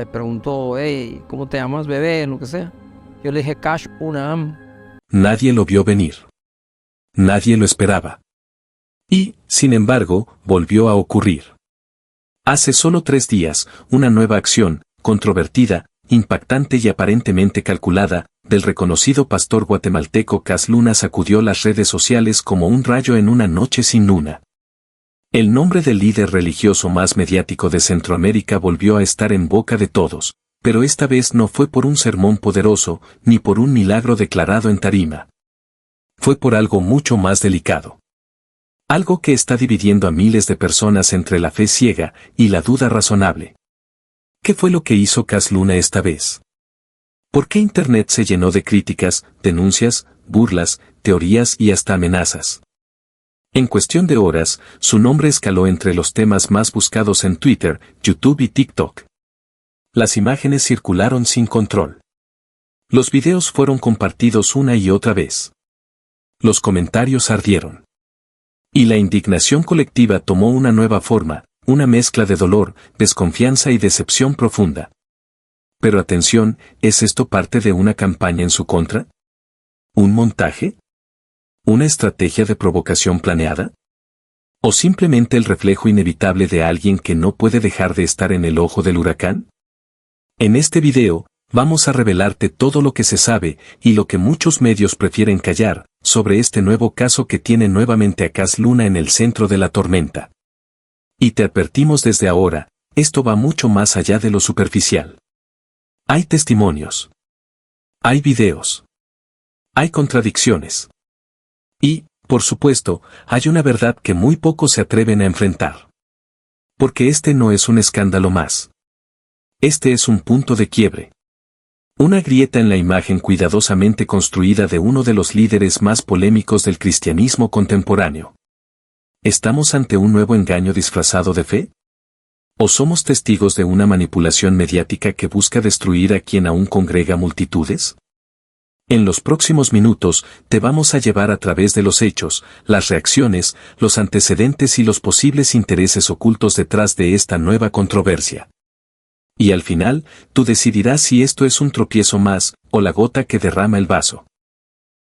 Me preguntó, hey, ¿cómo te llamas, bebé? Lo que sea. Yo le dije, Cash Unam. Nadie lo vio venir. Nadie lo esperaba. Y, sin embargo, volvió a ocurrir. Hace solo 3 días, una nueva acción, controvertida, impactante y aparentemente calculada, del reconocido pastor guatemalteco Cas Luna sacudió las redes sociales como un rayo en una noche sin luna. El nombre del líder religioso más mediático de Centroamérica volvió a estar en boca de todos, pero esta vez no fue por un sermón poderoso, ni por un milagro declarado en tarima. Fue por algo mucho más delicado. Algo que está dividiendo a miles de personas entre la fe ciega y la duda razonable. ¿Qué fue lo que hizo Cas Luna esta vez? ¿Por qué Internet se llenó de críticas, denuncias, burlas, teorías y hasta amenazas? En cuestión de horas, su nombre escaló entre los temas más buscados en Twitter, YouTube y TikTok. Las imágenes circularon sin control. Los videos fueron compartidos una y otra vez. Los comentarios ardieron. Y la indignación colectiva tomó una nueva forma, una mezcla de dolor, desconfianza y decepción profunda. Pero atención, ¿es esto parte de una campaña en su contra? ¿Un montaje? ¿Una estrategia de provocación planeada? ¿O simplemente el reflejo inevitable de alguien que no puede dejar de estar en el ojo del huracán? En este video, vamos a revelarte todo lo que se sabe, y lo que muchos medios prefieren callar, sobre este nuevo caso que tiene nuevamente a Cas Luna en el centro de la tormenta. Y te advertimos desde ahora, esto va mucho más allá de lo superficial. Hay testimonios. Hay videos. Hay contradicciones. Y, por supuesto, hay una verdad que muy pocos se atreven a enfrentar. Porque este no es un escándalo más. Este es un punto de quiebre. Una grieta en la imagen cuidadosamente construida de uno de los líderes más polémicos del cristianismo contemporáneo. ¿Estamos ante un nuevo engaño disfrazado de fe? ¿O somos testigos de una manipulación mediática que busca destruir a quien aún congrega multitudes? En los próximos minutos, te vamos a llevar a través de los hechos, las reacciones, los antecedentes y los posibles intereses ocultos detrás de esta nueva controversia. Y al final, tú decidirás si esto es un tropiezo más, o la gota que derrama el vaso.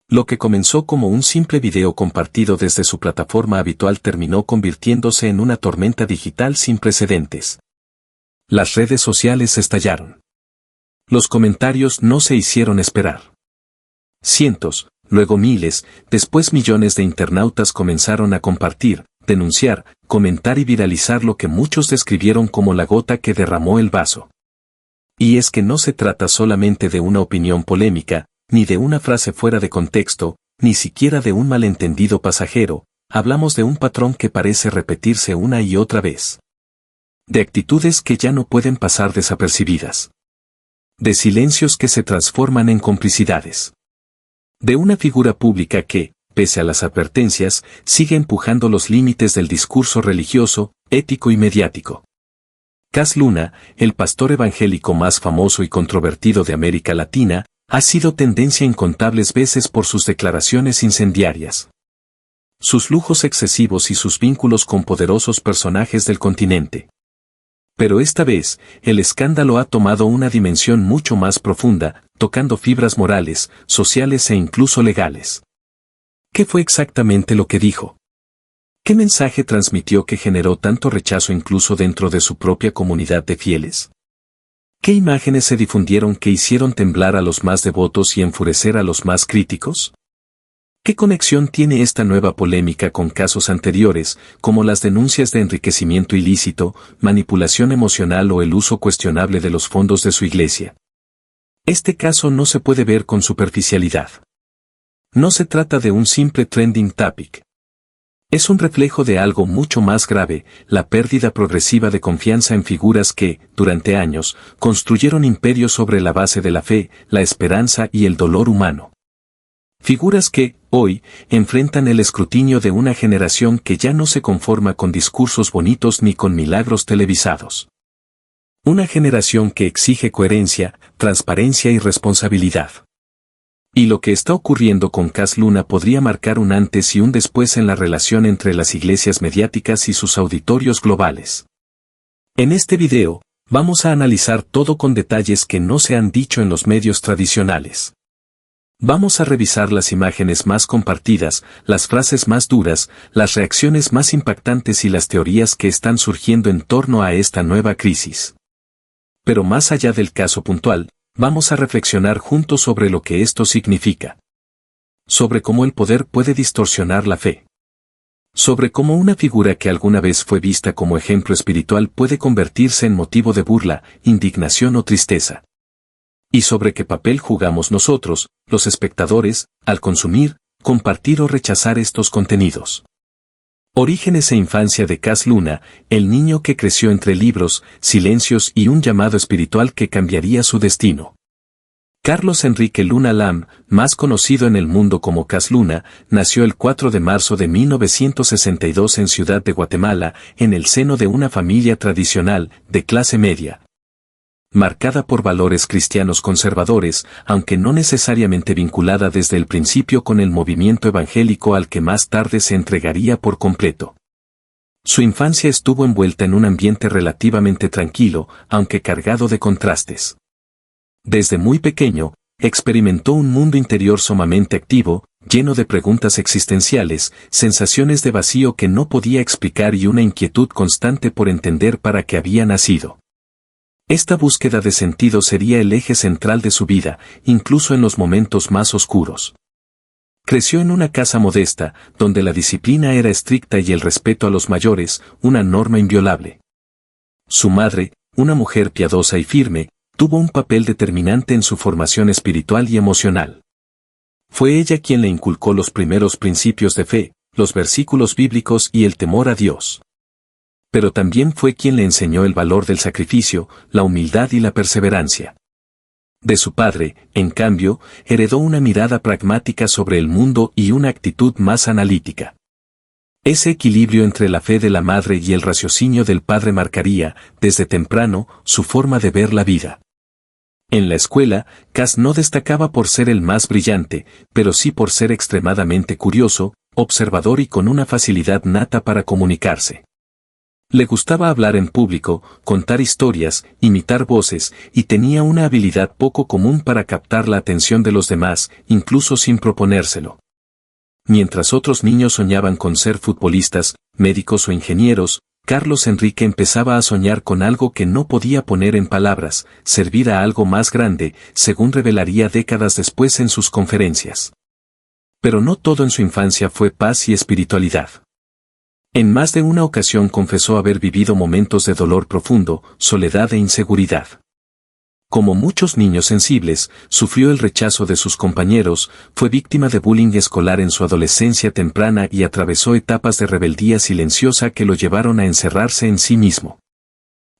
Lo que comenzó como un simple video compartido desde su plataforma habitual terminó convirtiéndose en una tormenta digital sin precedentes. Las redes sociales estallaron. Los comentarios no se hicieron esperar. Cientos, luego miles, después millones de internautas comenzaron a compartir, denunciar, comentar y viralizar lo que muchos describieron como la gota que derramó el vaso. Y es que no se trata solamente de una opinión polémica, ni de una frase fuera de contexto, ni siquiera de un malentendido pasajero, hablamos de un patrón que parece repetirse una y otra vez. De actitudes que ya no pueden pasar desapercibidas. De silencios que se transforman en complicidades. De una figura pública que, pese a las advertencias, sigue empujando los límites del discurso religioso, ético y mediático. Cas Luna, el pastor evangélico más famoso y controvertido de América Latina, ha sido tendencia incontables veces por sus declaraciones incendiarias. Sus lujos excesivos y sus vínculos con poderosos personajes del continente. Pero esta vez, el escándalo ha tomado una dimensión mucho más profunda, tocando fibras morales, sociales e incluso legales. ¿Qué fue exactamente lo que dijo? ¿Qué mensaje transmitió que generó tanto rechazo incluso dentro de su propia comunidad de fieles? ¿Qué imágenes se difundieron que hicieron temblar a los más devotos y enfurecer a los más críticos? ¿Qué conexión tiene esta nueva polémica con casos anteriores, como las denuncias de enriquecimiento ilícito, manipulación emocional o el uso cuestionable de los fondos de su iglesia? Este caso no se puede ver con superficialidad. No se trata de un simple trending topic. Es un reflejo de algo mucho más grave, la pérdida progresiva de confianza en figuras que, durante años, construyeron imperios sobre la base de la fe, la esperanza y el dolor humano. Figuras que, hoy, enfrentan el escrutinio de una generación que ya no se conforma con discursos bonitos ni con milagros televisados. Una generación que exige coherencia, transparencia y responsabilidad. Y lo que está ocurriendo con Cas Luna podría marcar un antes y un después en la relación entre las iglesias mediáticas y sus auditorios globales. En este video, Vamos a analizar todo con detalles que no se han dicho en los medios tradicionales. Vamos a revisar las imágenes más compartidas, las frases más duras, las reacciones más impactantes y las teorías que están surgiendo en torno a esta nueva crisis. Pero más allá del caso puntual, vamos a reflexionar juntos sobre lo que esto significa. Sobre cómo el poder puede distorsionar la fe. Sobre cómo una figura que alguna vez fue vista como ejemplo espiritual puede convertirse en motivo de burla, indignación o tristeza. Y sobre qué papel jugamos nosotros, los espectadores, al consumir, compartir o rechazar estos contenidos. Orígenes e infancia de Cas Luna, el niño que creció entre libros, silencios y un llamado espiritual que cambiaría su destino. Carlos Enrique Luna Lam, más conocido en el mundo como Cas Luna, nació el 4 de marzo de 1962 en Ciudad de Guatemala, en el seno de una familia tradicional, de clase media. Marcada por valores cristianos conservadores, aunque no necesariamente vinculada desde el principio con el movimiento evangélico al que más tarde se entregaría por completo. Su infancia estuvo envuelta en un ambiente relativamente tranquilo, aunque cargado de contrastes. Desde muy pequeño, experimentó un mundo interior sumamente activo, lleno de preguntas existenciales, sensaciones de vacío que no podía explicar y una inquietud constante por entender para qué había nacido. Esta búsqueda de sentido sería el eje central de su vida, incluso en los momentos más oscuros. Creció en una casa modesta, donde la disciplina era estricta y el respeto a los mayores, una norma inviolable. Su madre, una mujer piadosa y firme, tuvo un papel determinante en su formación espiritual y emocional. Fue ella quien le inculcó los primeros principios de fe, los versículos bíblicos y el temor a Dios. Pero también fue quien le enseñó el valor del sacrificio, la humildad y la perseverancia. De su padre, en cambio, heredó una mirada pragmática sobre el mundo y una actitud más analítica. Ese equilibrio entre la fe de la madre y el raciocinio del padre marcaría, desde temprano, su forma de ver la vida. En la escuela, Cas no destacaba por ser el más brillante, pero sí por ser extremadamente curioso, observador y con una facilidad nata para comunicarse. Le gustaba hablar en público, contar historias, imitar voces, y tenía una habilidad poco común para captar la atención de los demás, incluso sin proponérselo. Mientras otros niños soñaban con ser futbolistas, médicos o ingenieros, Carlos Enrique empezaba a soñar con algo que no podía poner en palabras, servir a algo más grande, según revelaría décadas después en sus conferencias. Pero no todo en su infancia fue paz y espiritualidad. En más de una ocasión confesó haber vivido momentos de dolor profundo, soledad e inseguridad. Como muchos niños sensibles, sufrió el rechazo de sus compañeros, fue víctima de bullying escolar en su adolescencia temprana y atravesó etapas de rebeldía silenciosa que lo llevaron a encerrarse en sí mismo.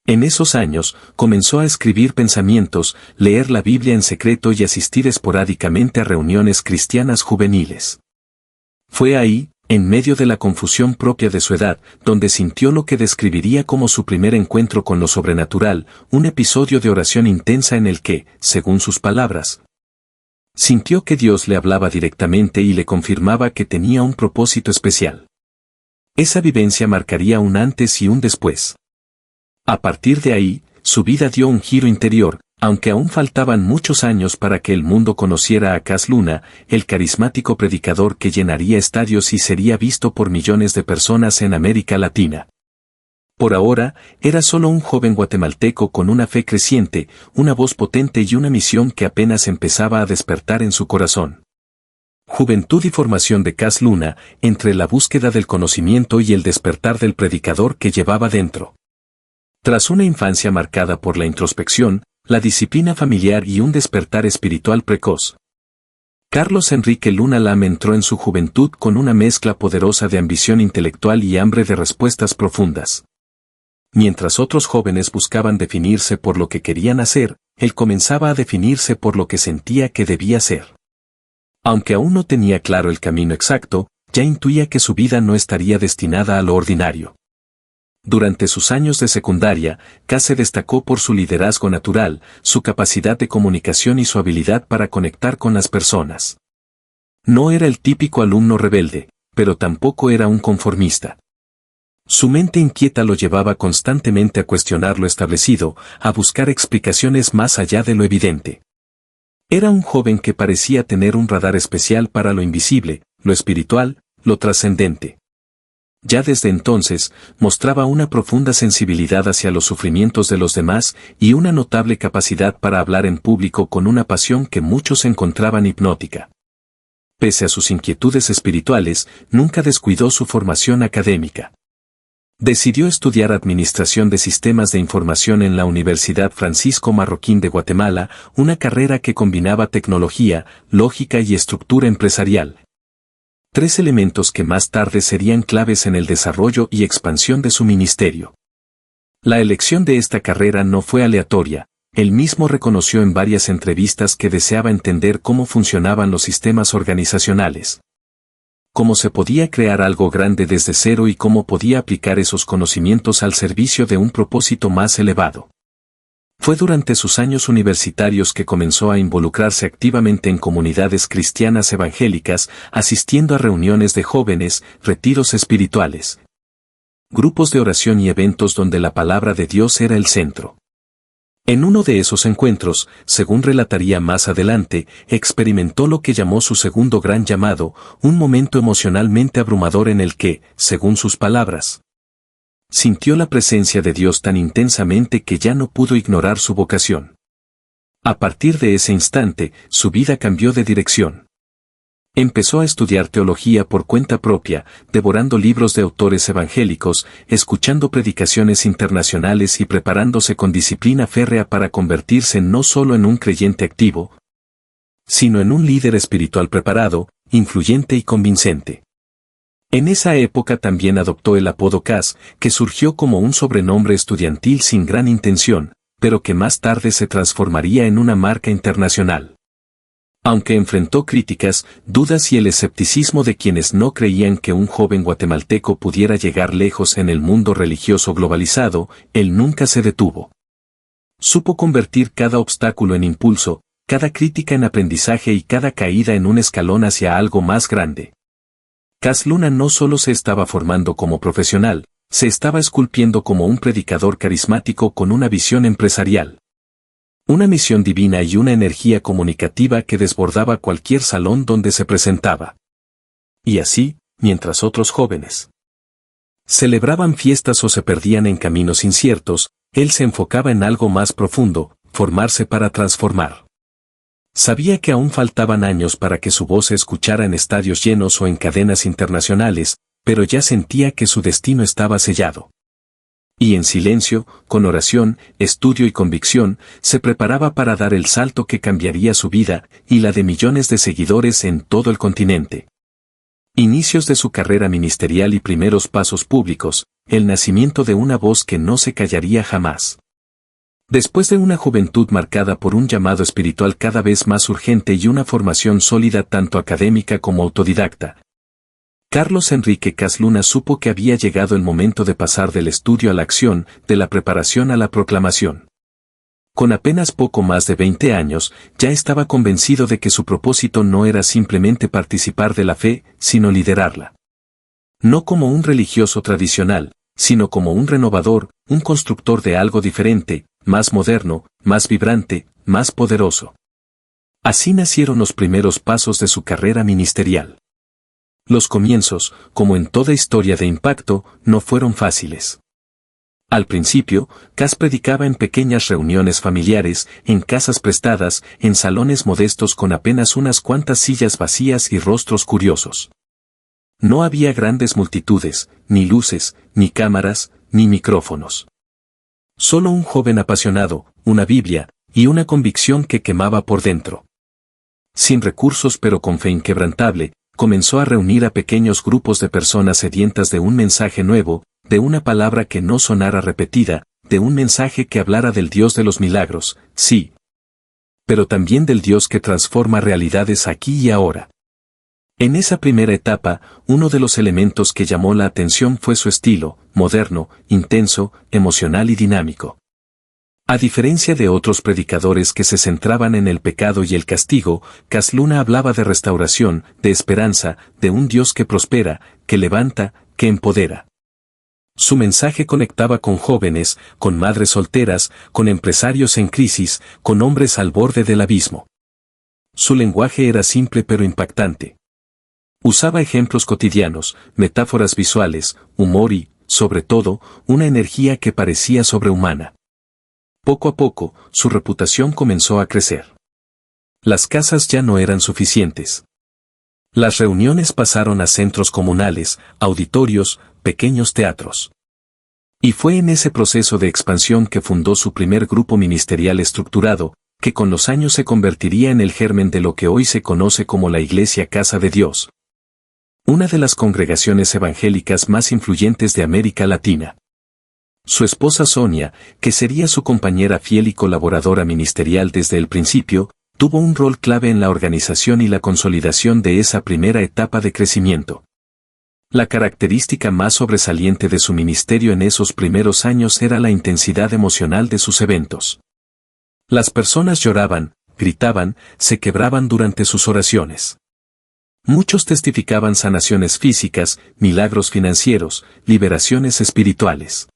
En esos años, comenzó a escribir pensamientos, leer la Biblia en secreto y asistir esporádicamente a reuniones cristianas juveniles. Fue ahí, en medio de la confusión propia de su edad, donde sintió lo que describiría como su primer encuentro con lo sobrenatural, un episodio de oración intensa en el que, según sus palabras, sintió que Dios le hablaba directamente y le confirmaba que tenía un propósito especial. Esa vivencia marcaría un antes y un después. A partir de ahí, su vida dio un giro interior, aunque aún faltaban muchos años para que el mundo conociera a Cas Luna, el carismático predicador que llenaría estadios y sería visto por millones de personas en América Latina. Por ahora, era solo un joven guatemalteco con una fe creciente, una voz potente y una misión que apenas empezaba a despertar en su corazón. Juventud y formación de Cas Luna, entre la búsqueda del conocimiento y el despertar del predicador que llevaba dentro. Tras una infancia marcada por la introspección, la disciplina familiar y un despertar espiritual precoz, Carlos Enrique Luna Lam entró en su juventud con una mezcla poderosa de ambición intelectual y hambre de respuestas profundas. Mientras otros jóvenes buscaban definirse por lo que querían hacer, él comenzaba a definirse por lo que sentía que debía ser. Aunque aún no tenía claro el camino exacto, ya intuía que su vida no estaría destinada a lo ordinario. Durante sus años de secundaria, Cas se destacó por su liderazgo natural, su capacidad de comunicación y su habilidad para conectar con las personas. No era el típico alumno rebelde, pero tampoco era un conformista. Su mente inquieta lo llevaba constantemente a cuestionar lo establecido, a buscar explicaciones más allá de lo evidente. Era un joven que parecía tener un radar especial para lo invisible, lo espiritual, lo trascendente. Ya desde entonces, mostraba una profunda sensibilidad hacia los sufrimientos de los demás y una notable capacidad para hablar en público con una pasión que muchos encontraban hipnótica. Pese a sus inquietudes espirituales, nunca descuidó su formación académica. Decidió estudiar Administración de Sistemas de Información en la Universidad Francisco Marroquín de Guatemala, una carrera que combinaba tecnología, lógica y estructura empresarial. 3 elementos que más tarde serían claves en el desarrollo y expansión de su ministerio. La elección de esta carrera no fue aleatoria. Él mismo reconoció en varias entrevistas que deseaba entender cómo funcionaban los sistemas organizacionales. Cómo se podía crear algo grande desde cero y cómo podía aplicar esos conocimientos al servicio de un propósito más elevado. Fue durante sus años universitarios que comenzó a involucrarse activamente en comunidades cristianas evangélicas, asistiendo a reuniones de jóvenes, retiros espirituales, grupos de oración y eventos donde la palabra de Dios era el centro. En uno de esos encuentros, según relataría más adelante, experimentó lo que llamó su segundo gran llamado, un momento emocionalmente abrumador en el que, según sus palabras, sintió la presencia de Dios tan intensamente que ya no pudo ignorar su vocación. A partir de ese instante, su vida cambió de dirección. Empezó a estudiar teología por cuenta propia, devorando libros de autores evangélicos, escuchando predicaciones internacionales y preparándose con disciplina férrea para convertirse no solo en un creyente activo, sino en un líder espiritual preparado, influyente y convincente. En esa época también adoptó el apodo Cas, que surgió como un sobrenombre estudiantil sin gran intención, pero que más tarde se transformaría en una marca internacional. Aunque enfrentó críticas, dudas y el escepticismo de quienes no creían que un joven guatemalteco pudiera llegar lejos en el mundo religioso globalizado, él nunca se detuvo. Supo convertir cada obstáculo en impulso, cada crítica en aprendizaje y cada caída en un escalón hacia algo más grande. Cas Luna no solo se estaba formando como profesional, se estaba esculpiendo como un predicador carismático con una visión empresarial. Una misión divina y una energía comunicativa que desbordaba cualquier salón donde se presentaba. Y así, mientras otros jóvenes celebraban fiestas o se perdían en caminos inciertos, él se enfocaba en algo más profundo, formarse para transformar. Sabía que aún faltaban años para que su voz se escuchara en estadios llenos o en cadenas internacionales, pero ya sentía que su destino estaba sellado. Y en silencio, con oración, estudio y convicción, se preparaba para dar el salto que cambiaría su vida y la de millones de seguidores en todo el continente. Inicios de su carrera ministerial y primeros pasos públicos, el nacimiento de una voz que no se callaría jamás. Después de una juventud marcada por un llamado espiritual cada vez más urgente y una formación sólida tanto académica como autodidacta, Carlos Enrique Cas Luna supo que había llegado el momento de pasar del estudio a la acción, de la preparación a la proclamación. Con apenas poco más de 20 años, ya estaba convencido de que su propósito no era simplemente participar de la fe, sino liderarla. No como un religioso tradicional, sino como un renovador, un constructor de algo diferente, más moderno, más vibrante, más poderoso. Así nacieron los primeros pasos de su carrera ministerial. Los comienzos, como en toda historia de impacto, no fueron fáciles. Al principio, Cas predicaba en pequeñas reuniones familiares, en casas prestadas, en salones modestos con apenas unas cuantas sillas vacías y rostros curiosos. No había grandes multitudes, ni luces, ni cámaras, ni micrófonos. Solo un joven apasionado, una Biblia, y una convicción que quemaba por dentro. Sin recursos pero con fe inquebrantable, comenzó a reunir a pequeños grupos de personas sedientas de un mensaje nuevo, de una palabra que no sonara repetida, de un mensaje que hablara del Dios de los milagros, sí, pero también del Dios que transforma realidades aquí y ahora. En esa primera etapa, uno de los elementos que llamó la atención fue su estilo, moderno, intenso, emocional y dinámico. A diferencia de otros predicadores que se centraban en el pecado y el castigo, Cas Luna hablaba de restauración, de esperanza, de un Dios que prospera, que levanta, que empodera. Su mensaje conectaba con jóvenes, con madres solteras, con empresarios en crisis, con hombres al borde del abismo. Su lenguaje era simple pero impactante. Usaba ejemplos cotidianos, metáforas visuales, humor y, sobre todo, una energía que parecía sobrehumana. Poco a poco, su reputación comenzó a crecer. Las casas ya no eran suficientes. Las reuniones pasaron a centros comunales, auditorios, pequeños teatros. Y fue en ese proceso de expansión que fundó su primer grupo ministerial estructurado, que con los años se convertiría en el germen de lo que hoy se conoce como la Iglesia Casa de Dios, una de las congregaciones evangélicas más influyentes de América Latina. Su esposa Sonia, que sería su compañera fiel y colaboradora ministerial desde el principio, tuvo un rol clave en la organización y la consolidación de esa primera etapa de crecimiento. La característica más sobresaliente de su ministerio en esos primeros años era la intensidad emocional de sus eventos. Las personas lloraban, gritaban, se quebraban durante sus oraciones. Muchos testificaban sanaciones físicas, milagros financieros, liberaciones espirituales.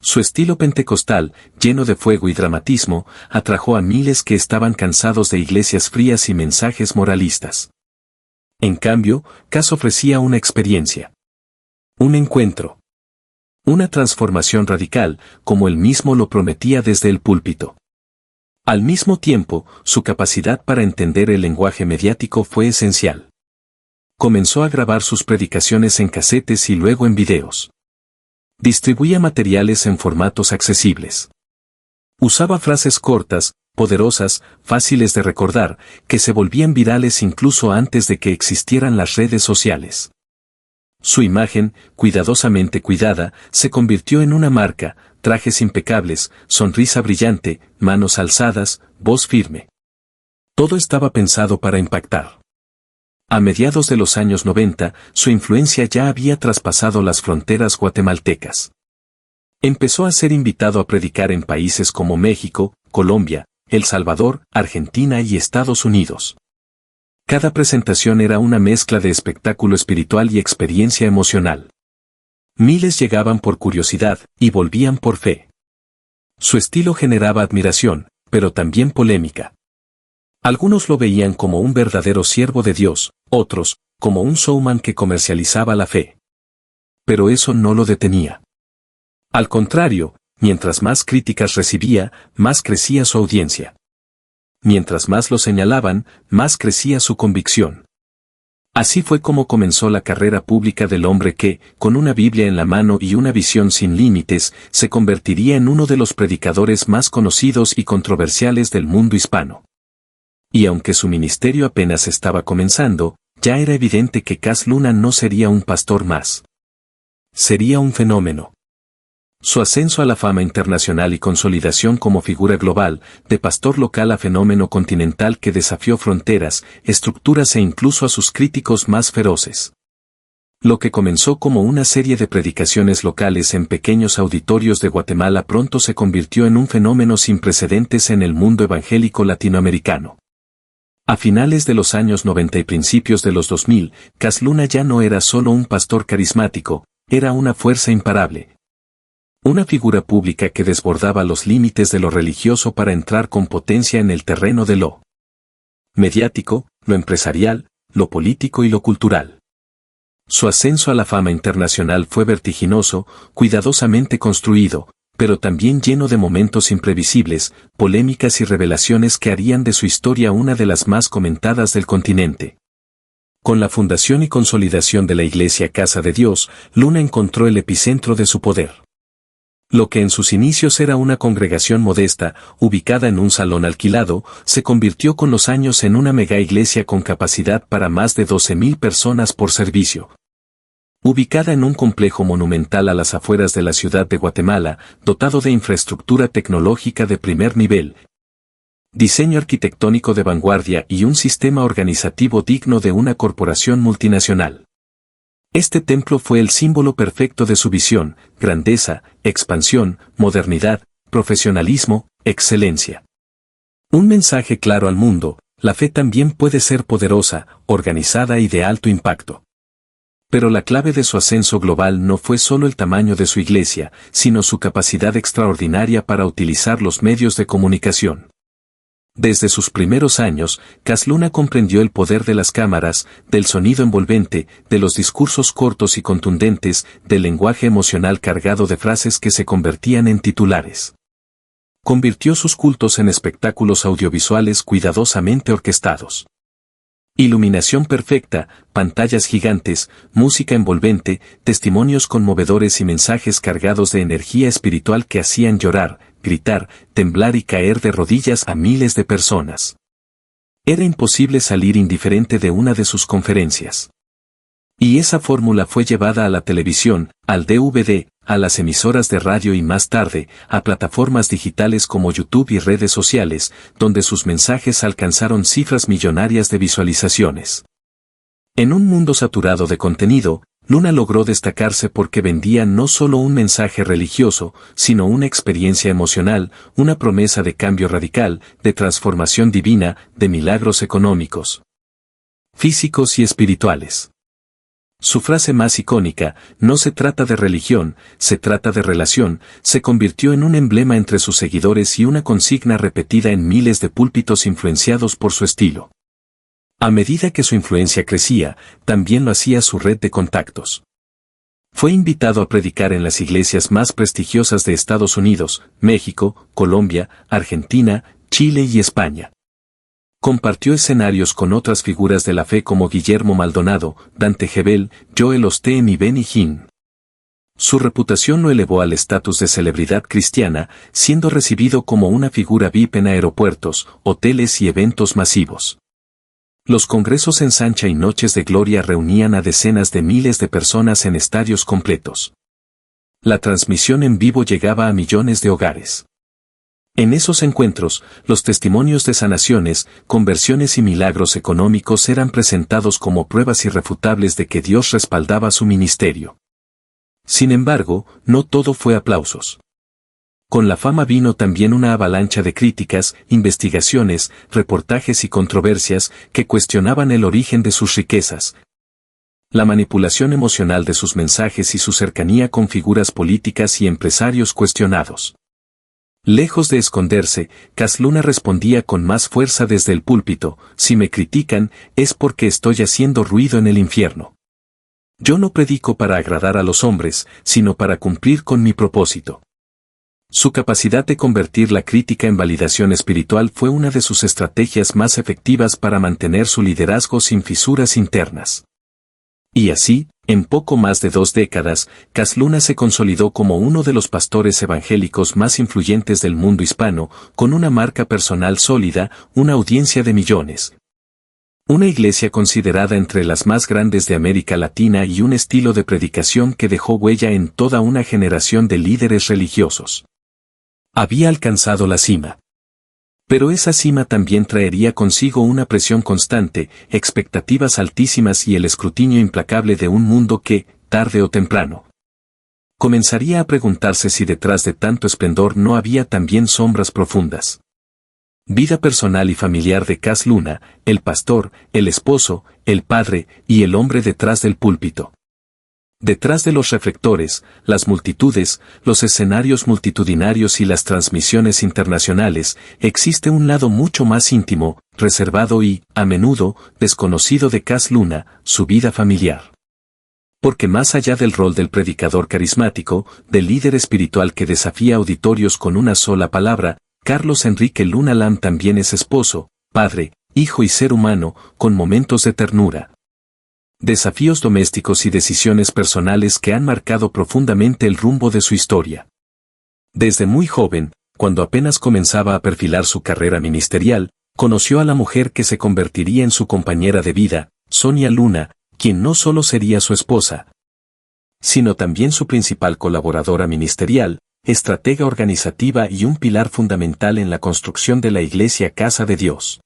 Su estilo pentecostal, lleno de fuego y dramatismo, atrajo a miles que estaban cansados de iglesias frías y mensajes moralistas. En cambio, Cass ofrecía una experiencia. Un encuentro. Una transformación radical, como él mismo lo prometía desde el púlpito. Al mismo tiempo, su capacidad para entender el lenguaje mediático fue esencial. Comenzó a grabar sus predicaciones en casetes y luego en videos. Distribuía materiales en formatos accesibles. Usaba frases cortas, poderosas, fáciles de recordar, que se volvían virales incluso antes de que existieran las redes sociales. Su imagen, cuidadosamente cuidada, se convirtió en una marca, trajes impecables, sonrisa brillante, manos alzadas, voz firme. Todo estaba pensado para impactar. A mediados de los años 90, su influencia ya había traspasado las fronteras guatemaltecas. Empezó a ser invitado a predicar en países como México, Colombia, El Salvador, Argentina y Estados Unidos. Cada presentación era una mezcla de espectáculo espiritual y experiencia emocional. Miles llegaban por curiosidad y volvían por fe. Su estilo generaba admiración, pero también polémica. Algunos lo veían como un verdadero siervo de Dios, otros, como un showman que comercializaba la fe. Pero eso no lo detenía. Al contrario, mientras más críticas recibía, más crecía su audiencia. Mientras más lo señalaban, más crecía su convicción. Así fue como comenzó la carrera pública del hombre que, con una Biblia en la mano y una visión sin límites, se convertiría en uno de los predicadores más conocidos y controversiales del mundo hispano. Y aunque su ministerio apenas estaba comenzando, ya era evidente que Cass Luna no sería un pastor más. Sería un fenómeno. Su ascenso a la fama internacional y consolidación como figura global, de pastor local a fenómeno continental que desafió fronteras, estructuras e incluso a sus críticos más feroces. Lo que comenzó como una serie de predicaciones locales en pequeños auditorios de Guatemala pronto se convirtió en un fenómeno sin precedentes en el mundo evangélico latinoamericano. A finales de los años 90 y principios de los 2000, Cass Luna ya no era solo un pastor carismático, era una fuerza imparable. Una figura pública que desbordaba los límites de lo religioso para entrar con potencia en el terreno de lo mediático, lo empresarial, lo político y lo cultural. Su ascenso a la fama internacional fue vertiginoso, cuidadosamente construido, pero también lleno de momentos imprevisibles, polémicas y revelaciones que harían de su historia una de las más comentadas del continente. Con la fundación y consolidación de la Iglesia Casa de Dios, Luna encontró el epicentro de su poder. Lo que en sus inicios era una congregación modesta, ubicada en un salón alquilado, se convirtió con los años en una mega iglesia con capacidad para más de 12,000 personas por servicio. Ubicada en un complejo monumental a las afueras de la ciudad de Guatemala, dotado de infraestructura tecnológica de primer nivel, diseño arquitectónico de vanguardia y un sistema organizativo digno de una corporación multinacional. Este templo fue el símbolo perfecto de su visión, grandeza, expansión, modernidad, profesionalismo, excelencia. Un mensaje claro al mundo: la fe también puede ser poderosa, organizada y de alto impacto. Pero la clave de su ascenso global no fue solo el tamaño de su iglesia, sino su capacidad extraordinaria para utilizar los medios de comunicación. Desde sus primeros años, Cas Luna comprendió el poder de las cámaras, del sonido envolvente, de los discursos cortos y contundentes, del lenguaje emocional cargado de frases que se convertían en titulares. Convirtió sus cultos en espectáculos audiovisuales cuidadosamente orquestados. Iluminación perfecta, pantallas gigantes, música envolvente, testimonios conmovedores y mensajes cargados de energía espiritual que hacían llorar, gritar, temblar y caer de rodillas a miles de personas. Era imposible salir indiferente de una de sus conferencias. Y esa fórmula fue llevada a la televisión, al DVD, a las emisoras de radio y más tarde, a plataformas digitales como YouTube y redes sociales, donde sus mensajes alcanzaron cifras millonarias de visualizaciones. En un mundo saturado de contenido, Luna logró destacarse porque vendía no solo un mensaje religioso, sino una experiencia emocional, una promesa de cambio radical, de transformación divina, de milagros económicos, físicos y espirituales. Su frase más icónica, "No se trata de religión, se trata de relación", se convirtió en un emblema entre sus seguidores y una consigna repetida en miles de púlpitos influenciados por su estilo. A medida que su influencia crecía, también lo hacía su red de contactos. Fue invitado a predicar en las iglesias más prestigiosas de Estados Unidos, México, Colombia, Argentina, Chile y España. Compartió escenarios con otras figuras de la fe como Guillermo Maldonado, Dante Gebel, Joel Osteen y Benny Hinn. Su reputación lo elevó al estatus de celebridad cristiana, siendo recibido como una figura VIP en aeropuertos, hoteles y eventos masivos. Los congresos en Sancha y Noches de Gloria reunían a decenas de miles de personas en estadios completos. La transmisión en vivo llegaba a millones de hogares. En esos encuentros, los testimonios de sanaciones, conversiones y milagros económicos eran presentados como pruebas irrefutables de que Dios respaldaba su ministerio. Sin embargo, no todo fue aplausos. Con la fama vino también una avalancha de críticas, investigaciones, reportajes y controversias que cuestionaban el origen de sus riquezas, la manipulación emocional de sus mensajes y su cercanía con figuras políticas y empresarios cuestionados. Lejos de esconderse, Cas Luna respondía con más fuerza desde el púlpito: "Si me critican, es porque estoy haciendo ruido en el infierno. Yo no predico para agradar a los hombres, sino para cumplir con mi propósito". Su capacidad de convertir la crítica en validación espiritual fue una de sus estrategias más efectivas para mantener su liderazgo sin fisuras internas. Y así, en poco más de 2 décadas, Cas Luna se consolidó como uno de los pastores evangélicos más influyentes del mundo hispano, con una marca personal sólida, una audiencia de millones, una iglesia considerada entre las más grandes de América Latina y un estilo de predicación que dejó huella en toda una generación de líderes religiosos. Había alcanzado la cima. Pero esa cima también traería consigo una presión constante, expectativas altísimas y el escrutinio implacable de un mundo que, tarde o temprano, comenzaría a preguntarse si detrás de tanto esplendor no había también sombras profundas. Vida personal y familiar de Cas Luna, el pastor, el esposo, el padre y el hombre detrás del púlpito. Detrás de los reflectores, las multitudes, los escenarios multitudinarios y las transmisiones internacionales, existe un lado mucho más íntimo, reservado y, a menudo, desconocido de Cas Luna, su vida familiar. Porque más allá del rol del predicador carismático, del líder espiritual que desafía auditorios con una sola palabra, Carlos Enrique Luna Lam también es esposo, padre, hijo y ser humano, con momentos de ternura, desafíos domésticos y decisiones personales que han marcado profundamente el rumbo de su historia. Desde muy joven, cuando apenas comenzaba a perfilar su carrera ministerial, conoció a la mujer que se convertiría en su compañera de vida, Sonia Luna, quien no solo sería su esposa, sino también su principal colaboradora ministerial, estratega organizativa y un pilar fundamental en la construcción de la Iglesia Casa de Dios.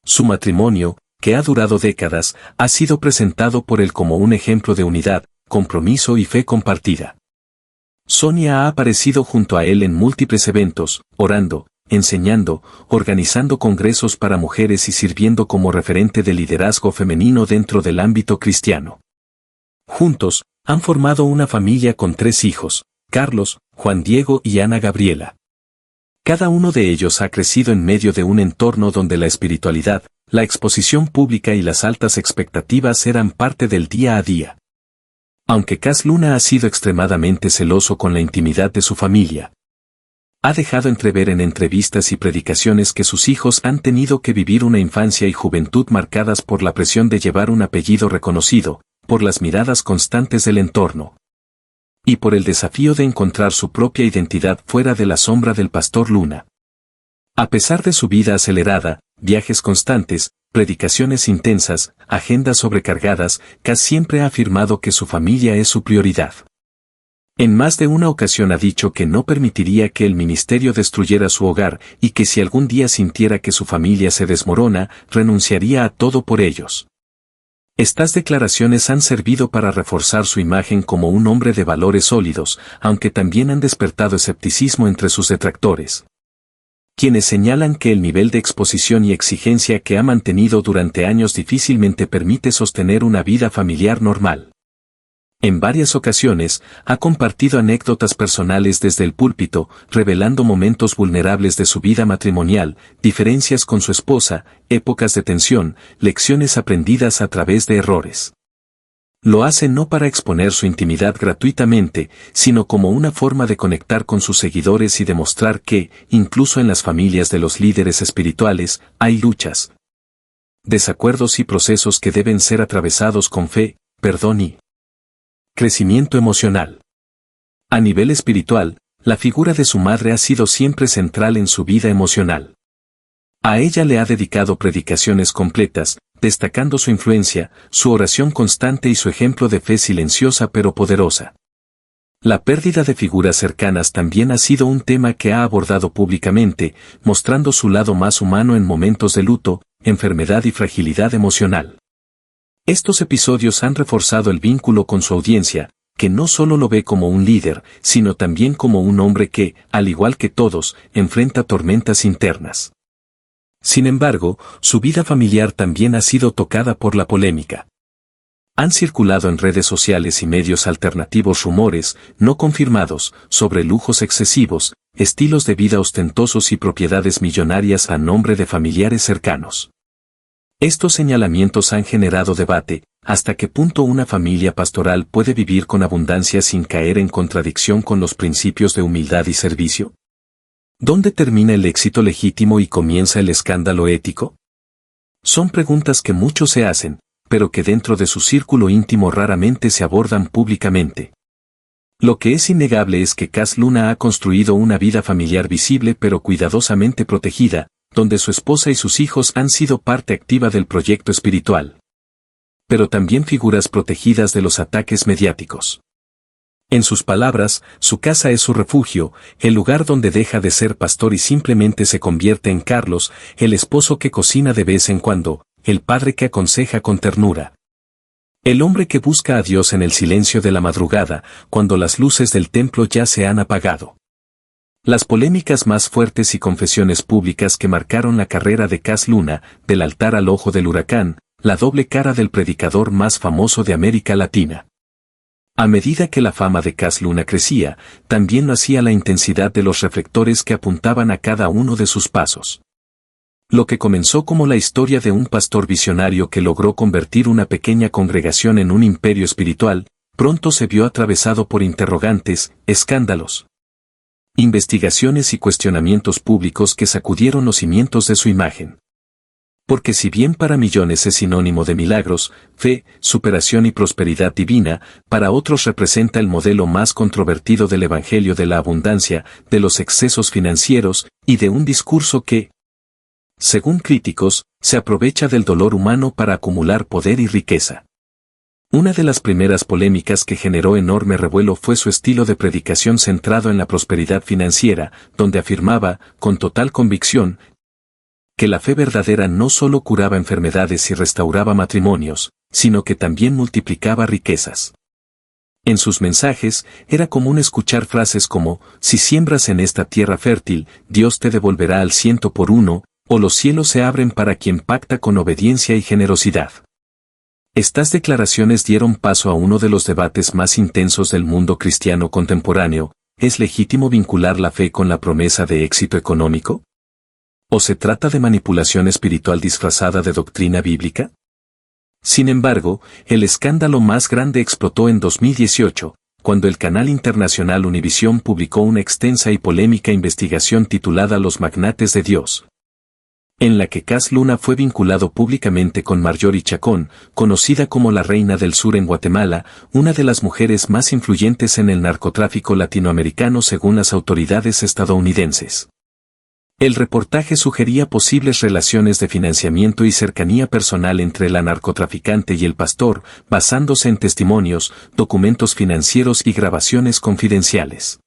Su matrimonio, que ha durado décadas, ha sido presentado por él como un ejemplo de unidad, compromiso y fe compartida. Sonia ha aparecido junto a él en múltiples eventos, orando, enseñando, organizando congresos para mujeres y sirviendo como referente de liderazgo femenino dentro del ámbito cristiano. Juntos, han formado una familia con 3 hijos, Carlos, Juan Diego y Ana Gabriela. Cada uno de ellos ha crecido en medio de un entorno donde la espiritualidad, la exposición pública y las altas expectativas eran parte del día a día. Aunque Cas Luna ha sido extremadamente celoso con la intimidad de su familia, ha dejado entrever en entrevistas y predicaciones que sus hijos han tenido que vivir una infancia y juventud marcadas por la presión de llevar un apellido reconocido, por las miradas constantes del entorno, y por el desafío de encontrar su propia identidad fuera de la sombra del pastor Luna. A pesar de su vida acelerada, viajes constantes, predicaciones intensas, agendas sobrecargadas, Cas siempre ha afirmado que su familia es su prioridad. En más de una ocasión ha dicho que no permitiría que el ministerio destruyera su hogar y que si algún día sintiera que su familia se desmorona, renunciaría a todo por ellos. Estas declaraciones han servido para reforzar su imagen como un hombre de valores sólidos, aunque también han despertado escepticismo entre sus detractores, quienes señalan que el nivel de exposición y exigencia que ha mantenido durante años difícilmente permite sostener una vida familiar normal. En varias ocasiones, ha compartido anécdotas personales desde el púlpito, revelando momentos vulnerables de su vida matrimonial, diferencias con su esposa, épocas de tensión, lecciones aprendidas a través de errores. Lo hace no para exponer su intimidad gratuitamente, sino como una forma de conectar con sus seguidores y demostrar que, incluso en las familias de los líderes espirituales, hay luchas, desacuerdos y procesos que deben ser atravesados con fe, perdón y crecimiento emocional. A nivel espiritual, la figura de su madre ha sido siempre central en su vida emocional. A ella le ha dedicado predicaciones completas, destacando su influencia, su oración constante y su ejemplo de fe silenciosa pero poderosa. La pérdida de figuras cercanas también ha sido un tema que ha abordado públicamente, mostrando su lado más humano en momentos de luto, enfermedad y fragilidad emocional. Estos episodios han reforzado el vínculo con su audiencia, que no solo lo ve como un líder, sino también como un hombre que, al igual que todos, enfrenta tormentas internas. Sin embargo, su vida familiar también ha sido tocada por la polémica. Han circulado en redes sociales y medios alternativos rumores, no confirmados, sobre lujos excesivos, estilos de vida ostentosos y propiedades millonarias a nombre de familiares cercanos. Estos señalamientos han generado debate, ¿hasta qué punto una familia pastoral puede vivir con abundancia sin caer en contradicción con los principios de humildad y servicio? ¿Dónde termina el éxito legítimo y comienza el escándalo ético? Son preguntas que muchos se hacen, pero que dentro de su círculo íntimo raramente se abordan públicamente. Lo que es innegable es que Cas Luna ha construido una vida familiar visible pero cuidadosamente protegida, donde su esposa y sus hijos han sido parte activa del proyecto espiritual. Pero también figuras protegidas de los ataques mediáticos. En sus palabras, su casa es su refugio, el lugar donde deja de ser pastor y simplemente se convierte en Carlos, el esposo que cocina de vez en cuando, el padre que aconseja con ternura. El hombre que busca a Dios en el silencio de la madrugada, cuando las luces del templo ya se han apagado. Las polémicas más fuertes y confesiones públicas que marcaron la carrera de Cas Luna, del altar al ojo del huracán, la doble cara del predicador más famoso de América Latina. A medida que la fama de Cas Luna crecía, también lo hacía la intensidad de los reflectores que apuntaban a cada uno de sus pasos. Lo que comenzó como la historia de un pastor visionario que logró convertir una pequeña congregación en un imperio espiritual, pronto se vio atravesado por interrogantes, escándalos, investigaciones y cuestionamientos públicos que sacudieron los cimientos de su imagen. Porque si bien para millones es sinónimo de milagros, fe, superación y prosperidad divina, para otros representa el modelo más controvertido del Evangelio de la abundancia, de los excesos financieros, y de un discurso que, según críticos, se aprovecha del dolor humano para acumular poder y riqueza. Una de las primeras polémicas que generó enorme revuelo fue su estilo de predicación centrado en la prosperidad financiera, donde afirmaba, con total convicción, que la fe verdadera no solo curaba enfermedades y restauraba matrimonios, sino que también multiplicaba riquezas. En sus mensajes, era común escuchar frases como, si siembras en esta tierra fértil, Dios te devolverá al 100 por 1, o los cielos se abren para quien pacta con obediencia y generosidad. Estas declaraciones dieron paso a uno de los debates más intensos del mundo cristiano contemporáneo: ¿es legítimo vincular la fe con la promesa de éxito económico? ¿O se trata de manipulación espiritual disfrazada de doctrina bíblica? Sin embargo, el escándalo más grande explotó en 2018, cuando el canal internacional Univisión publicó una extensa y polémica investigación titulada Los magnates de Dios, en la que Cass Luna fue vinculado públicamente con Marjorie Chacón, conocida como la Reina del Sur en Guatemala, una de las mujeres más influyentes en el narcotráfico latinoamericano según las autoridades estadounidenses. El reportaje sugería posibles relaciones de financiamiento y cercanía personal entre la narcotraficante y el pastor, basándose en testimonios, documentos financieros y grabaciones confidenciales.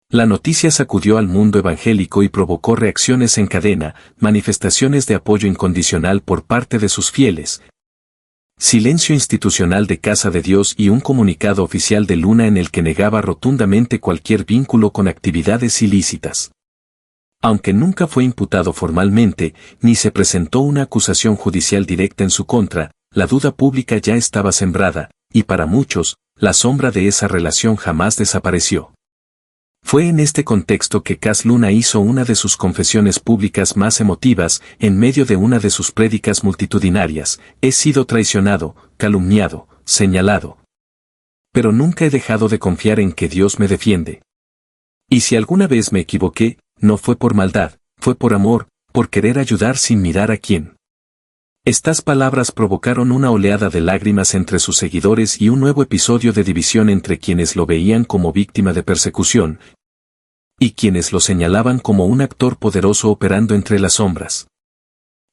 La noticia sacudió al mundo evangélico y provocó reacciones en cadena, manifestaciones de apoyo incondicional por parte de sus fieles, silencio institucional de Casa de Dios y un comunicado oficial de Luna en el que negaba rotundamente cualquier vínculo con actividades ilícitas. Aunque nunca fue imputado formalmente, ni se presentó una acusación judicial directa en su contra, la duda pública ya estaba sembrada, y para muchos, la sombra de esa relación jamás desapareció. Fue en este contexto que Cass Luna hizo una de sus confesiones públicas más emotivas, en medio de una de sus prédicas multitudinarias: he sido traicionado, calumniado, señalado. Pero nunca he dejado de confiar en que Dios me defiende. Y si alguna vez me equivoqué, no fue por maldad, fue por amor, por querer ayudar sin mirar a quién. Estas palabras provocaron una oleada de lágrimas entre sus seguidores y un nuevo episodio de división entre quienes lo veían como víctima de persecución y quienes lo señalaban como un actor poderoso operando entre las sombras.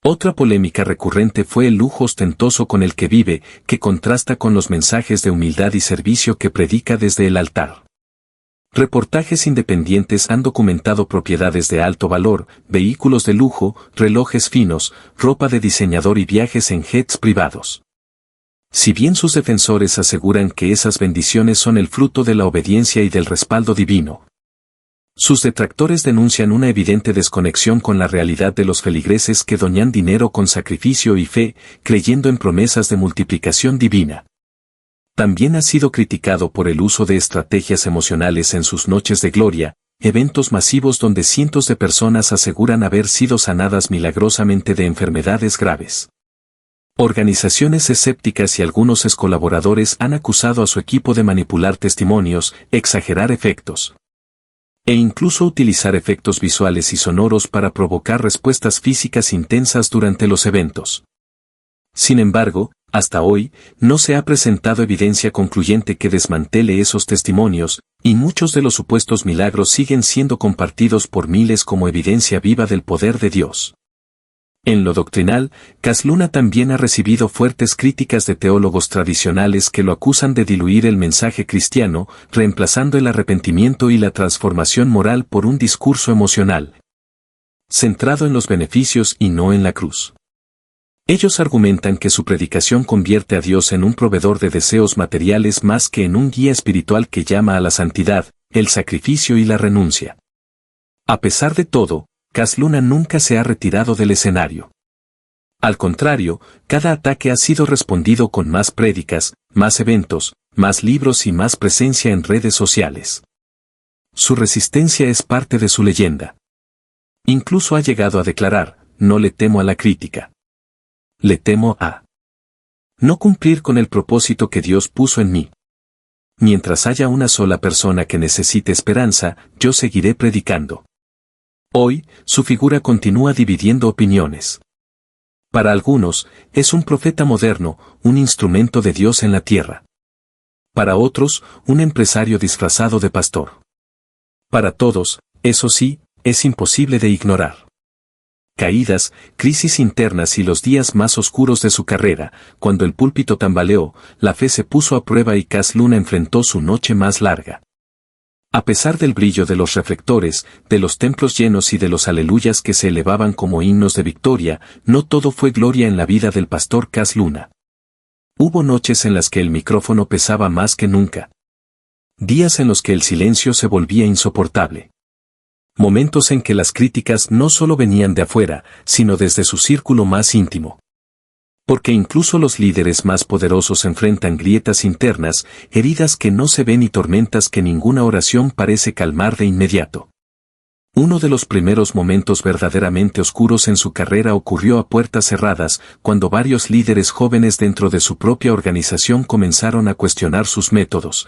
Otra polémica recurrente fue el lujo ostentoso con el que vive, que contrasta con los mensajes de humildad y servicio que predica desde el altar. Reportajes independientes han documentado propiedades de alto valor, vehículos de lujo, relojes finos, ropa de diseñador y viajes en jets privados. Si bien sus defensores aseguran que esas bendiciones son el fruto de la obediencia y del respaldo divino, sus detractores denuncian una evidente desconexión con la realidad de los feligreses que doñan dinero con sacrificio y fe, creyendo en promesas de multiplicación divina. También ha sido criticado por el uso de estrategias emocionales en sus noches de gloria, eventos masivos donde cientos de personas aseguran haber sido sanadas milagrosamente de enfermedades graves. Organizaciones escépticas y algunos excolaboradores han acusado a su equipo de manipular testimonios, exagerar efectos, e incluso utilizar efectos visuales y sonoros para provocar respuestas físicas intensas durante los eventos. Sin embargo, hasta hoy, no se ha presentado evidencia concluyente que desmantele esos testimonios, y muchos de los supuestos milagros siguen siendo compartidos por miles como evidencia viva del poder de Dios. En lo doctrinal, Cass Luna también ha recibido fuertes críticas de teólogos tradicionales que lo acusan de diluir el mensaje cristiano, reemplazando el arrepentimiento y la transformación moral por un discurso emocional, centrado en los beneficios y no en la cruz. Ellos argumentan que su predicación convierte a Dios en un proveedor de deseos materiales más que en un guía espiritual que llama a la santidad, el sacrificio y la renuncia. A pesar de todo, Cass Luna nunca se ha retirado del escenario. Al contrario, cada ataque ha sido respondido con más prédicas, más eventos, más libros y más presencia en redes sociales. Su resistencia es parte de su leyenda. Incluso ha llegado a declarar: no le temo a la crítica. Le temo a no cumplir con el propósito que Dios puso en mí. Mientras haya una sola persona que necesite esperanza, yo seguiré predicando. Hoy, su figura continúa dividiendo opiniones. Para algunos, es un profeta moderno, un instrumento de Dios en la tierra. Para otros, un empresario disfrazado de pastor. Para todos, eso sí, es imposible de ignorar. Caídas, crisis internas y los días más oscuros de su carrera, cuando el púlpito tambaleó, la fe se puso a prueba y Cass Luna enfrentó su noche más larga. A pesar del brillo de los reflectores, de los templos llenos y de los aleluyas que se elevaban como himnos de victoria, no todo fue gloria en la vida del pastor Cass Luna. Hubo noches en las que el micrófono pesaba más que nunca. Días en los que el silencio se volvía insoportable. Momentos en que las críticas no solo venían de afuera, sino desde su círculo más íntimo. Porque incluso los líderes más poderosos enfrentan grietas internas, heridas que no se ven y tormentas que ninguna oración parece calmar de inmediato. Uno de los primeros momentos verdaderamente oscuros en su carrera ocurrió a puertas cerradas, cuando varios líderes jóvenes dentro de su propia organización comenzaron a cuestionar sus métodos,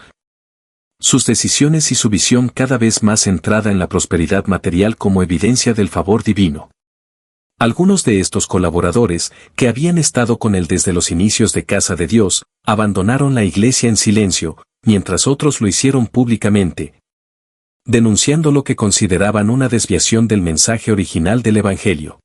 sus decisiones y su visión cada vez más centrada en la prosperidad material como evidencia del favor divino. Algunos de estos colaboradores, que habían estado con él desde los inicios de Casa de Dios, abandonaron la iglesia en silencio, mientras otros lo hicieron públicamente, denunciando lo que consideraban una desviación del mensaje original del Evangelio.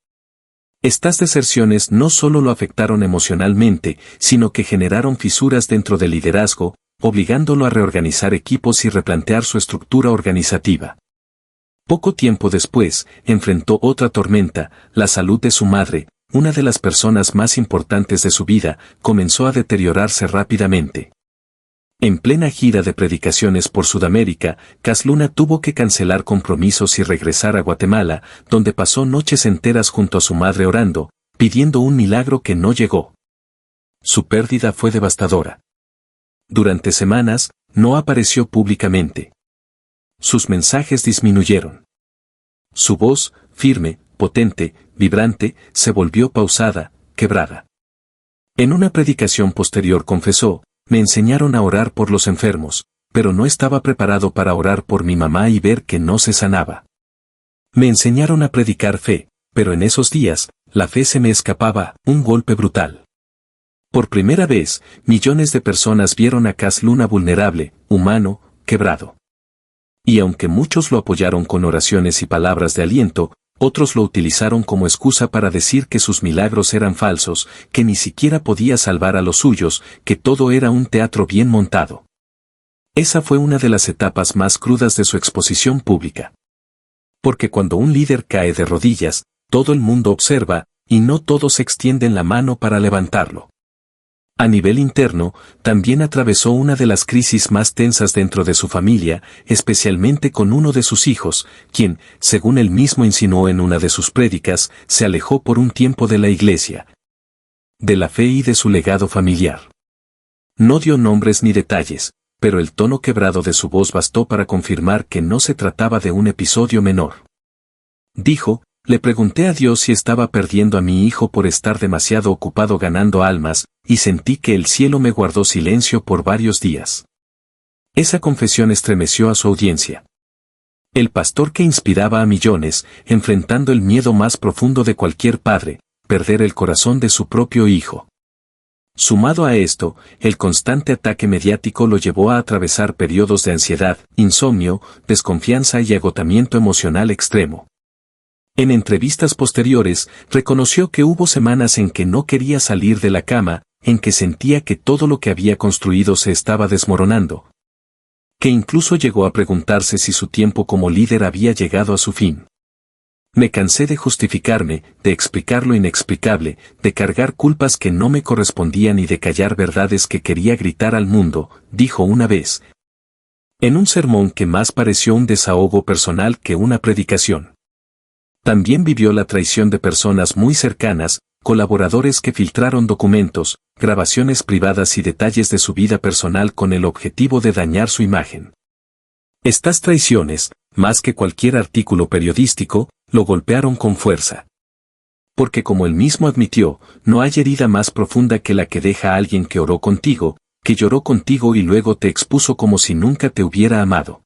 Estas deserciones no solo lo afectaron emocionalmente, sino que generaron fisuras dentro del liderazgo, obligándolo a reorganizar equipos y replantear su estructura organizativa. Poco tiempo después, enfrentó otra tormenta. La salud de su madre, una de las personas más importantes de su vida, comenzó a deteriorarse rápidamente. En plena gira de predicaciones por Sudamérica, Cas Luna tuvo que cancelar compromisos y regresar a Guatemala, donde pasó noches enteras junto a su madre orando, pidiendo un milagro que no llegó. Su pérdida fue devastadora. Durante semanas, no apareció públicamente. Sus mensajes disminuyeron. Su voz, firme, potente, vibrante, se volvió pausada, quebrada. En una predicación posterior confesó: me enseñaron a orar por los enfermos, pero no estaba preparado para orar por mi mamá y ver que no se sanaba. Me enseñaron a predicar fe, pero en esos días, la fe se me escapaba, un golpe brutal. Por primera vez, millones de personas vieron a Cas Luna vulnerable, humano, quebrado. Y aunque muchos lo apoyaron con oraciones y palabras de aliento, otros lo utilizaron como excusa para decir que sus milagros eran falsos, que ni siquiera podía salvar a los suyos, que todo era un teatro bien montado. Esa fue una de las etapas más crudas de su exposición pública. Porque cuando un líder cae de rodillas, todo el mundo observa, y no todos extienden la mano para levantarlo. A nivel interno, también atravesó una de las crisis más tensas dentro de su familia, especialmente con uno de sus hijos, quien, según él mismo insinuó en una de sus prédicas, se alejó por un tiempo de la iglesia, de la fe y de su legado familiar. No dio nombres ni detalles, pero el tono quebrado de su voz bastó para confirmar que no se trataba de un episodio menor. Dijo: le pregunté a Dios si estaba perdiendo a mi hijo por estar demasiado ocupado ganando almas, y sentí que el cielo me guardó silencio por varios días. Esa confesión estremeció a su audiencia. El pastor que inspiraba a millones, enfrentando el miedo más profundo de cualquier padre, perder el corazón de su propio hijo. Sumado a esto, el constante ataque mediático lo llevó a atravesar periodos de ansiedad, insomnio, desconfianza y agotamiento emocional extremo. En entrevistas posteriores, reconoció que hubo semanas en que no quería salir de la cama, en que sentía que todo lo que había construido se estaba desmoronando. Que incluso llegó a preguntarse si su tiempo como líder había llegado a su fin. Me cansé de justificarme, de explicar lo inexplicable, de cargar culpas que no me correspondían y de callar verdades que quería gritar al mundo, dijo una vez, en un sermón que más pareció un desahogo personal que una predicación. También vivió la traición de personas muy cercanas, colaboradores que filtraron documentos, grabaciones privadas y detalles de su vida personal con el objetivo de dañar su imagen. Estas traiciones, más que cualquier artículo periodístico, lo golpearon con fuerza. Porque como él mismo admitió, no hay herida más profunda que la que deja a alguien que oró contigo, que lloró contigo y luego te expuso como si nunca te hubiera amado.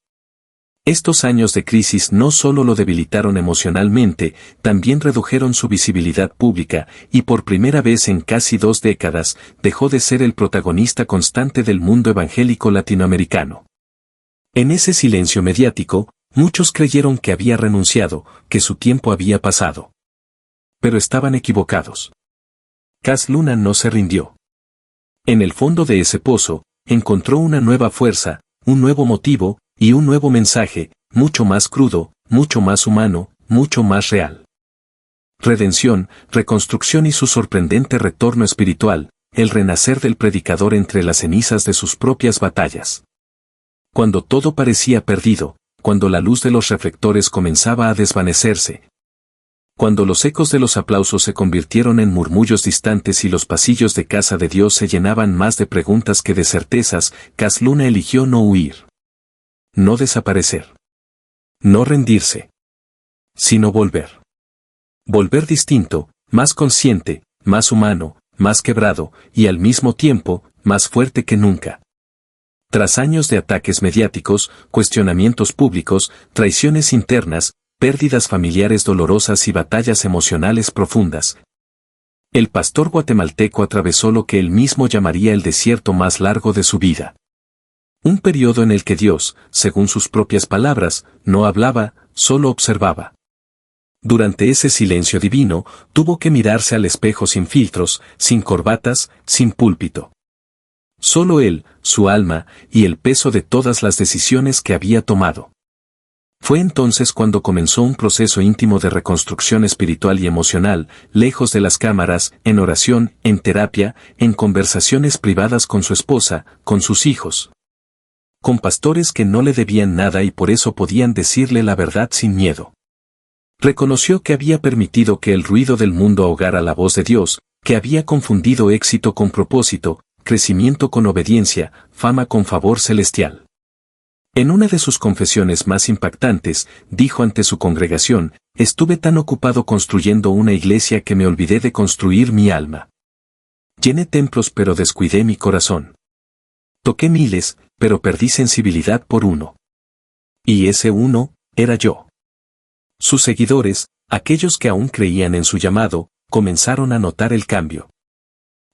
Estos años de crisis no solo lo debilitaron emocionalmente, también redujeron su visibilidad pública, y por primera vez en casi 2 décadas, dejó de ser el protagonista constante del mundo evangélico latinoamericano. En ese silencio mediático, muchos creyeron que había renunciado, que su tiempo había pasado. Pero estaban equivocados. Cas Luna no se rindió. En el fondo de ese pozo, encontró una nueva fuerza, un nuevo motivo, y un nuevo mensaje, mucho más crudo, mucho más humano, mucho más real. Redención, reconstrucción y su sorprendente retorno espiritual, el renacer del predicador entre las cenizas de sus propias batallas. Cuando todo parecía perdido, cuando la luz de los reflectores comenzaba a desvanecerse. Cuando los ecos de los aplausos se convirtieron en murmullos distantes y los pasillos de casa de Dios se llenaban más de preguntas que de certezas, Cas Luna eligió no huir. No desaparecer. No rendirse. Sino volver. Volver distinto, más consciente, más humano, más quebrado, y al mismo tiempo, más fuerte que nunca. Tras años de ataques mediáticos, cuestionamientos públicos, traiciones internas, pérdidas familiares dolorosas y batallas emocionales profundas, el pastor guatemalteco atravesó lo que él mismo llamaría el desierto más largo de su vida. Un periodo en el que Dios, según sus propias palabras, no hablaba, solo observaba. Durante ese silencio divino, tuvo que mirarse al espejo sin filtros, sin corbatas, sin púlpito. Solo él, su alma, y el peso de todas las decisiones que había tomado. Fue entonces cuando comenzó un proceso íntimo de reconstrucción espiritual y emocional, lejos de las cámaras, en oración, en terapia, en conversaciones privadas con su esposa, con sus hijos. Con pastores que no le debían nada y por eso podían decirle la verdad sin miedo. Reconoció que había permitido que el ruido del mundo ahogara la voz de Dios, que había confundido éxito con propósito, crecimiento con obediencia, fama con favor celestial. En una de sus confesiones más impactantes, dijo ante su congregación, estuve tan ocupado construyendo una iglesia que me olvidé de construir mi alma. Llené templos pero descuidé mi corazón. Toqué miles, pero perdí sensibilidad por uno. Y ese uno, era yo. Sus seguidores, aquellos que aún creían en su llamado, comenzaron a notar el cambio.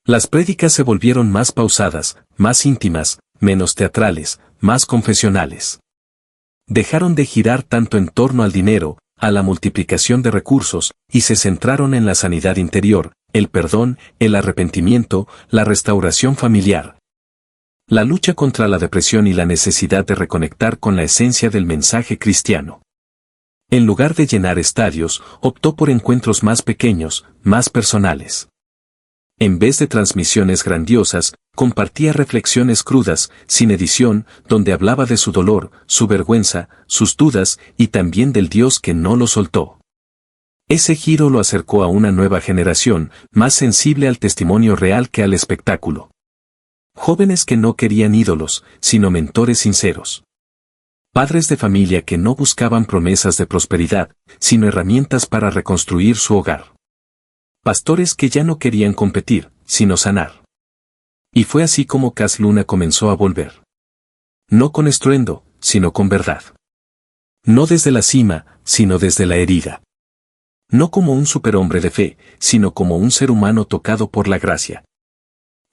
Las prédicas se volvieron más pausadas, más íntimas, menos teatrales, más confesionales. Dejaron de girar tanto en torno al dinero, a la multiplicación de recursos, y se centraron en la sanidad interior, el perdón, el arrepentimiento, la restauración familiar. La lucha contra la depresión y la necesidad de reconectar con la esencia del mensaje cristiano. En lugar de llenar estadios, optó por encuentros más pequeños, más personales. En vez de transmisiones grandiosas, compartía reflexiones crudas, sin edición, donde hablaba de su dolor, su vergüenza, sus dudas y también del Dios que no lo soltó. Ese giro lo acercó a una nueva generación, más sensible al testimonio real que al espectáculo. Jóvenes que no querían ídolos, sino mentores sinceros. Padres de familia que no buscaban promesas de prosperidad, sino herramientas para reconstruir su hogar. Pastores que ya no querían competir, sino sanar. Y fue así como Cas Luna comenzó a volver. No con estruendo, sino con verdad. No desde la cima, sino desde la herida. No como un superhombre de fe, sino como un ser humano tocado por la gracia.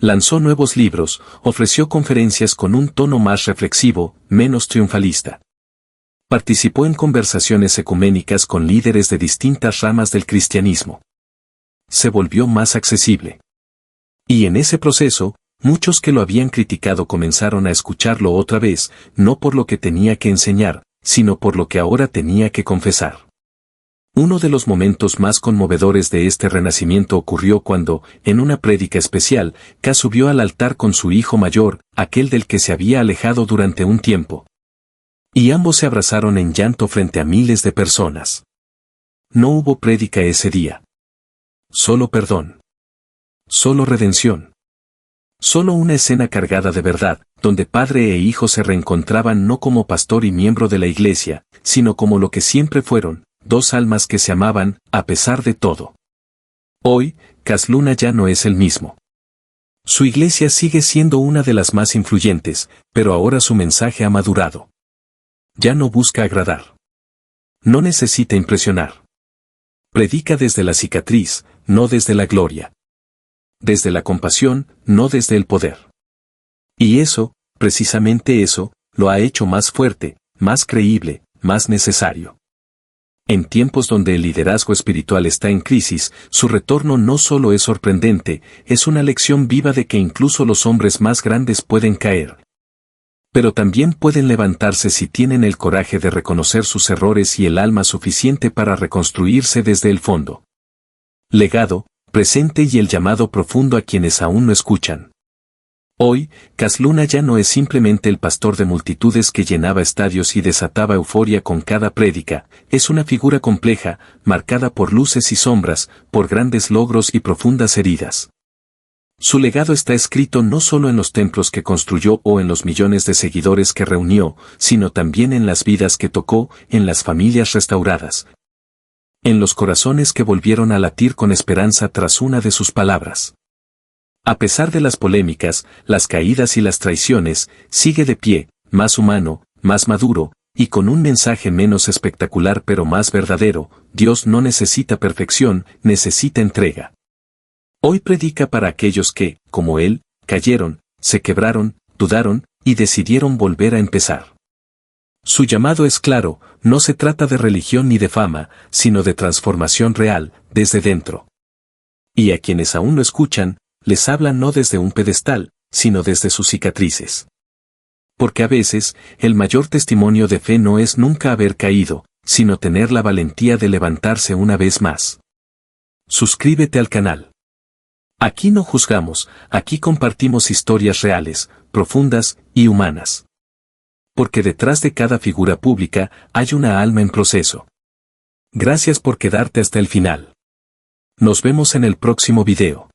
Lanzó nuevos libros, ofreció conferencias con un tono más reflexivo, menos triunfalista. Participó en conversaciones ecuménicas con líderes de distintas ramas del cristianismo. Se volvió más accesible. Y en ese proceso, muchos que lo habían criticado comenzaron a escucharlo otra vez, no por lo que tenía que enseñar, sino por lo que ahora tenía que confesar. Uno de los momentos más conmovedores de este renacimiento ocurrió cuando, en una prédica especial, Cas subió al altar con su hijo mayor, aquel del que se había alejado durante un tiempo. Y ambos se abrazaron en llanto frente a miles de personas. No hubo prédica ese día. Solo perdón. Solo redención. Solo una escena cargada de verdad, donde padre e hijo se reencontraban no como pastor y miembro de la iglesia, sino como lo que siempre fueron, dos almas que se amaban, a pesar de todo. Hoy, Cas Luna ya no es el mismo. Su iglesia sigue siendo una de las más influyentes, pero ahora su mensaje ha madurado. Ya no busca agradar. No necesita impresionar. Predica desde la cicatriz, no desde la gloria. Desde la compasión, no desde el poder. Y eso, precisamente eso, lo ha hecho más fuerte, más creíble, más necesario. En tiempos donde el liderazgo espiritual está en crisis, su retorno no solo es sorprendente, es una lección viva de que incluso los hombres más grandes pueden caer. Pero también pueden levantarse si tienen el coraje de reconocer sus errores y el alma suficiente para reconstruirse desde el fondo. Legado, presente y el llamado profundo a quienes aún no escuchan. Hoy, Cas Luna ya no es simplemente el pastor de multitudes que llenaba estadios y desataba euforia con cada prédica, es una figura compleja, marcada por luces y sombras, por grandes logros y profundas heridas. Su legado está escrito no solo en los templos que construyó o en los millones de seguidores que reunió, sino también en las vidas que tocó, en las familias restauradas, en los corazones que volvieron a latir con esperanza tras una de sus palabras. A pesar de las polémicas, las caídas y las traiciones, sigue de pie, más humano, más maduro, y con un mensaje menos espectacular pero más verdadero: Dios no necesita perfección, necesita entrega. Hoy predica para aquellos que, como él, cayeron, se quebraron, dudaron, y decidieron volver a empezar. Su llamado es claro: no se trata de religión ni de fama, sino de transformación real, desde dentro. Y a quienes aún lo escuchan, les habla no desde un pedestal, sino desde sus cicatrices. Porque a veces, el mayor testimonio de fe no es nunca haber caído, sino tener la valentía de levantarse una vez más. Suscríbete al canal. Aquí no juzgamos, aquí compartimos historias reales, profundas y humanas. Porque detrás de cada figura pública hay una alma en proceso. Gracias por quedarte hasta el final. Nos vemos en el próximo video.